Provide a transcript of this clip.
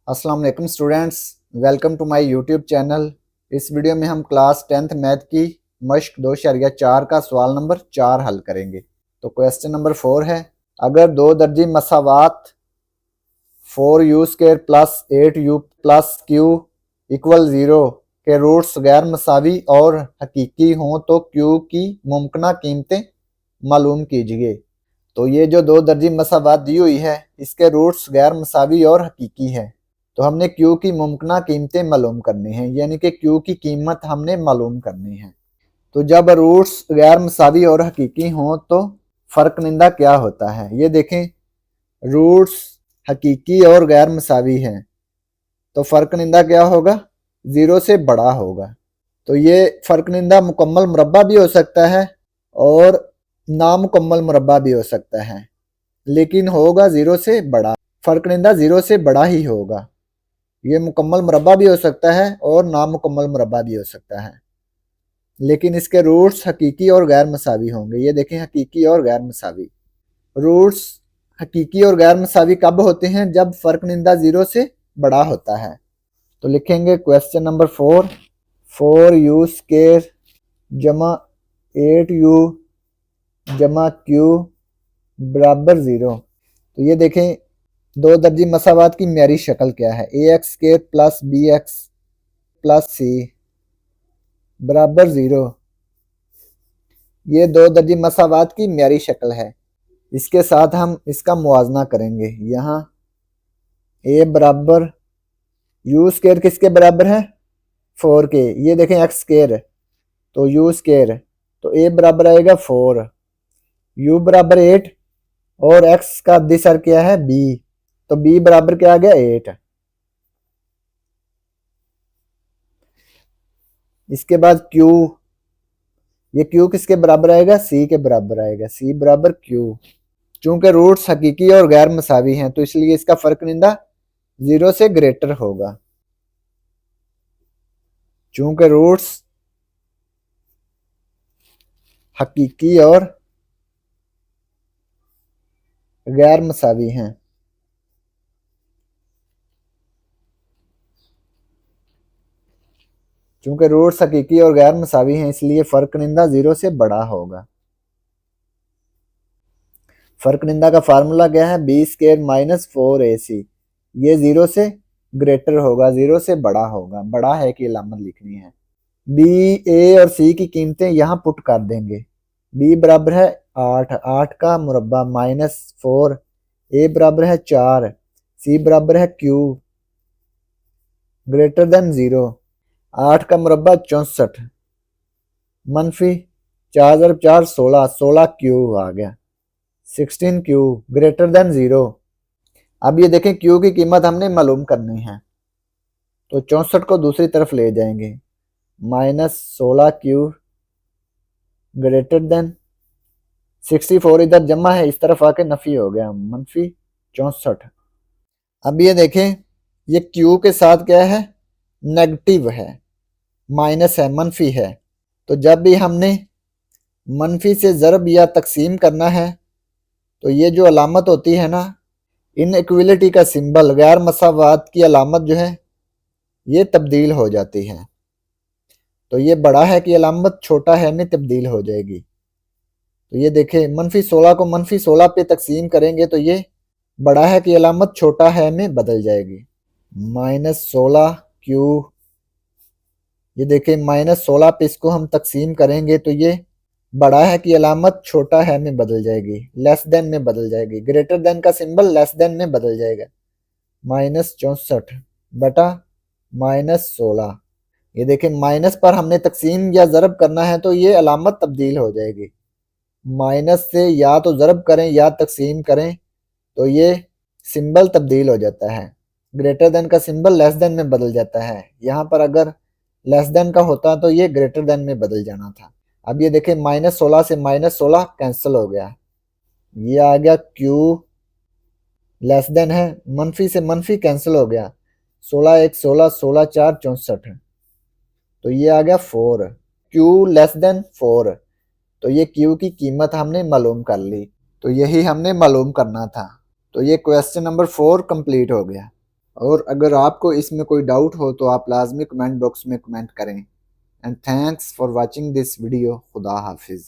अस्सलाम वालेकुम students, welcome to my YouTube channel. इस वीडियो में हम क्लास 10th मैथ की मश्क 2.4 का सवाल नंबर 4 हल करेंगे। तो क्वेश्चन नंबर 4 है, अगर दो दर्जी मसावात 4u² plus 8u plus q equal 0 के रूट्स गैर मसावी और हकीकी हों तो q की मुमकिन कीमतें मालूम कीजिए। तो ये जो दो दर्जी मसावात दी हुई है, इसके रूट्स गैर मसावी और हकीकी है। तो हमने Q की मुमकिन कीमतें मालूम करनी है, यानी कि Q की कीमत हमने मालूम करनी है। तो जब रूट्स गैर मसावी और हकीकी हों तो फ़र्कनिंदा क्या होता है। ये देखें, रूट्स हकीकी और गैर मसावी हैं तो फ़र्कनिंदा क्या होगा, 0 से बड़ा होगा। तो ये फ़र्कनिंदा मुकम्मल मुरब्बा भी हो सकता है और नामुकम्मल मुरब्बा भी हो सकता है, लेकिन होगा 0 से बड़ा। फ़र्कनिंदा 0 से बड़ा ही होगा। ये मुकम्मल मुरब्बा भी हो सकता है और नामुकम्मल मुरब्बा भी हो सकता है, लेकिन इसके रूट्स हकीकी और गैर मसावी होंगे। ये देखें, हकीकी और गैर मसावी। रूट्स हकीकी और गैर मसावी कब होते हैं, जब फ़र्कनिंदा 0 से बड़ा होता है। तो लिखेंगे क्वेश्चन नंबर 4u² जमा 8u जमा q बराबर 0। तो ये देखें, दो दर्जी मसावात की म्यारी शक्ल क्या है, ax² plus bx plus c बराबर 0। ये दो दर्जी मसावात की म्यारी शक्ल है। इसके साथ हम इसका मुआजना करेंगे। यहाँ a बराबर u² किसके बराबर है, 4 के। ये देखें x² तो u², तो a बराबर आएगा 4, u बराबर 8 और x का दिसर क्या है b, तो b बराबर क्या आ गया 8। इसके बाद q, ये q किसके बराबर आएगा, c के बराबर आएगा, c बराबर q। चूंकि रूट्स हकीकी और गैर मसावी हैं तो इसलिए इसका फ़र्कनिंदा 0 से ग्रेटर होगा। चूंकि रूट्स हकीकी और गैर मसावी हैं, चूंकि रूट्स हकीकी और गैर मसावी हैं इसलिए फ़र्कनिंदा 0 से बड़ा होगा। फ़र्कनिंदा का फार्मूला क्या है, b² माइनस 4ac। ये 0 से ग्रेटर होगा, 0 से बड़ा होगा। बड़ा है कि अलामत लिखनी है। b, a और c की कीमतें यहाँ पुट कर देंगे। b बराबर है 8, 8 का मुरब्बा माइनस 4, a बराबर है 4, c बराबर है q ग्रेटर देन 0। 8 का मुरब्बा 64 मनफी 4 ज़रब 4 16, 16 q आ गया, 16 q ग्रेटर देन 0। अब ये देखें, q की कीमत हमने मालूम करनी है, तो 64 को दूसरी तरफ ले जाएंगे, माइनस 16 q ग्रेटर देन 64 इधर जमा है, इस तरफ आके नफी हो गया, मनफी 64। अब ये देखें, ये q के साथ क्या है, नेगेटिव है, माइनस है, मनफी है। तो जब भी हमने मनफी से ज़रब या तकसीम करना है तो ये जो अलामत होती है ना, इनइक्वलिटी का सिंबल, गैर मसावात की अलामत जो है ये तब्दील हो जाती है। तो ये बड़ा है कि अलामत छोटा है में तब्दील हो जाएगी। तो ये देखें, मनफी 16 को मनफी 16 पे तकसीम करेंगे तो ये बड़ा है कि अलामत छोटा है में बदल जाएगी, माइनस 16 q। ये देखें, माइनस 16 पे इसको हम तकसीम करेंगे तो ये बड़ा है कि अलामत छोटा है में बदल जाएगी, लेस देन में बदल जाएगी। ग्रेटर देन का सिंबल लेस देन में बदल जाएगा, माइनस 64 बटा माइनस 16। ये देखें, माइनस पर हमने तकसीम या ज़रब करना है तो ये अलामत तब्दील हो जाएगी। माइनस से या तो ज़रब करें या तकसीम करें तो ये सिंबल तब्दील हो जाता है। ग्रेटर देन का सिंबल लेस देन में बदल जाता है। यहाँ पर अगर लेस देन का होता तो ये ग्रेटर देन में बदल जाना था। अब ये देखें, माइनस 16 से माइनस 16 कैंसिल हो गया, ये आ गया q लेस देन है, मनफी से मनफी कैंसिल हो गया, 16 1 16, 16 4 64, तो ये आ गया 4, q लेस देन 4। तो ये q की कीमत हमने मालूम कर ली। तो यही हमने मालूम करना था। तो ये क्वेश्चन नंबर 4 कंप्लीट हो गया। और अगर आपको इसमें कोई डाउट हो तो आप लाजमी कमेंट बॉक्स में कमेंट करें। And thanks for watching this video. खुदा हाफिज़।